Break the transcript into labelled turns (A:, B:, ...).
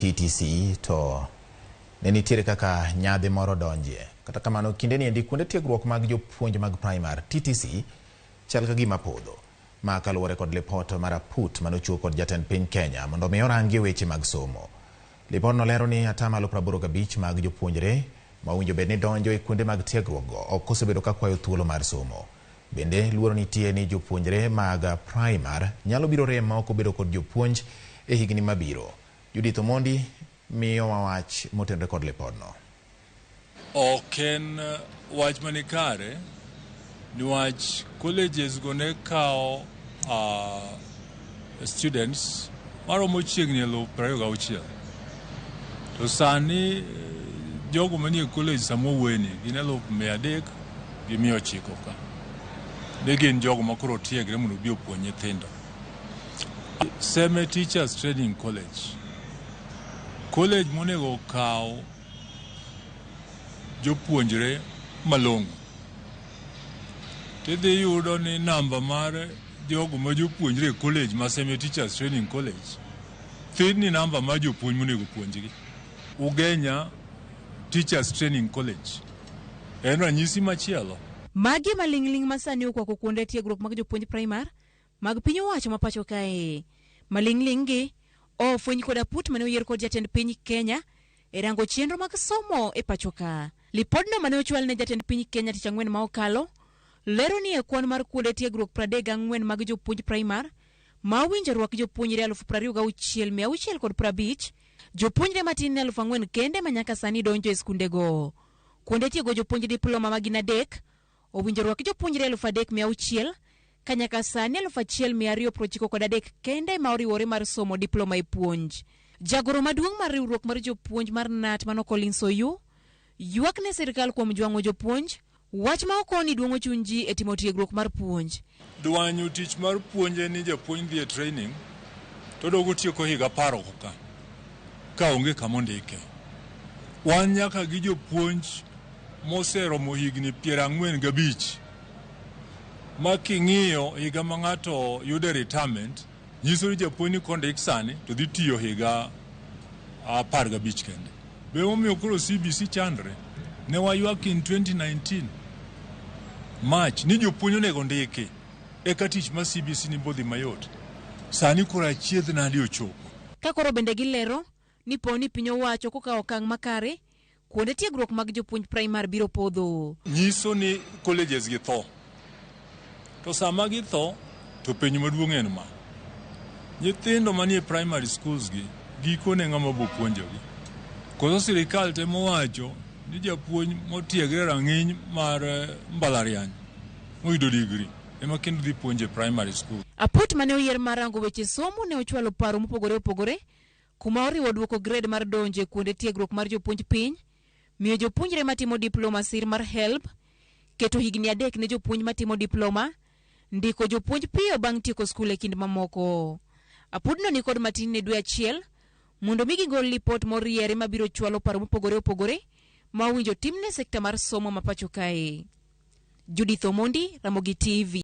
A: TTC to ne nitiere kaka nyadhi moro donje. Kata kamano kinde ni endi kuonde tiegruok mag jopuonj mag praimar TTC chal ka gima podho. Ma kaluwore kod lipot mar aput manochiw kod jatend piny Kenya mondo mi orangie weche mag somo. Lipot no lero ni atamalo 85 mag jopuonjre ma owinjo bed ni donjo e kuonde mag tiegruok go ok osebedo ka kwayo thuolo mar somo. Bende luoro nitie ni jopuonjre mag praimar nyalo biro rem ma ok obedo kod jopuonj e higni mabiro. Mondi miyo wach motenre kod lipot no.
B: Oken wach manikare niwach colleges go ne kao students maromo chiegni 26,000. To sani jogo manie college samo weni gin 300 gi 900 ka. Ne gin jogo makoro tiegre mondo bi opuonj nyithindo. Seme Teachers Training College. College monego kao jopuonjre malongo. Tidhi yudo ni namba mar jogo ma jopuonjre college ma Seme Teachers Training College. Thin ni namba ma jopuonj monego puonjgi. Ugenya Teachers Training College. En ranyisi machielo.
C: Magi malingling masani okwako kuonde tiegruok mag jopuonj praimar mag piny owacho ma pacho kae. Malingling gi ofweny kod aput mane oyier kod jatend piny Kenya e rango chenro mag somo e pacho ka. Lipodno mane ochwal ne jatend piny Kenya tich ang'wen ma okalo lero ni e kwan mar kuonde tiegruok 34 mag jopuonj praimar ma owinjo rwak jopuonjre 26,650, jopuonjre matin 4,000 kende ma nyaka sani donjo e skunde go. Kuonde tiego jopuonj diploma magin 3 owinjo rwak jopuonjre 3,600 ka nyaka sani 1,293 kende ma oriwore mar somo diploma e puonj. Jagoro maduong' mar riwruok mar jopuonj mar NAT mano Collins Oyu ywak ne sirkal kuom jwang'o jopuonj, wach ma okoni duong'o chuny ji e timo tiegruok mar puonj.
B: Dwanyo tich mar puonje ni japuonj dhi e training to dogo tieko higa 10 ka onge kama ndike. Wan nyaka gi jopuonj moseromo higni 45 ma king'iyo higa ma ng'ato yude retirement nyiso ni japuonj ni kondik sani to dhi tiyo higa 15 kende. Be omiyo koro CBC chandre ne waywak in 2019 March ni jopuonj onego ndiki eka tich ma CBC ni bodhi mayot. Sani koro achiedh nadi ochopo.
C: Ka koro bende gilero ni poni piny owacho kokawo okang' makare kuonde tiegruok mag jopuonj praimar biro podho.
B: Nyiso ni colleges gi tho. To sama gi tho to penj maduong' en ma. Nyithindo manie primary schools gi gikone ng'ama bo puonjogi. Koso sirikal temo wacho ni japuonj motiegre rang'iny mar mbalariany moyudo degree ema kendo dhi puonje primary school.
C: Aput mane oyier mar rango weche somo ne ochwalo paro mopogore opogore kuma oriwo duoko grade mar donje kuonde tiegruok mar jopuonj piny, miyo jopuonjre matimo diploma sir mar HELB, keto higni 3 ne jopuonj matimo diploma, ndiko jopuonj piyo bang' tieko skul e kind mamoko. Apudno ni kod matin ne dwe achiel mondo mi gigol lipot moriere mabiro chwalo paro mopogore opogore ma owinjo timne sekta mar somo ma pacho kae. Mondi, Ramogi TV.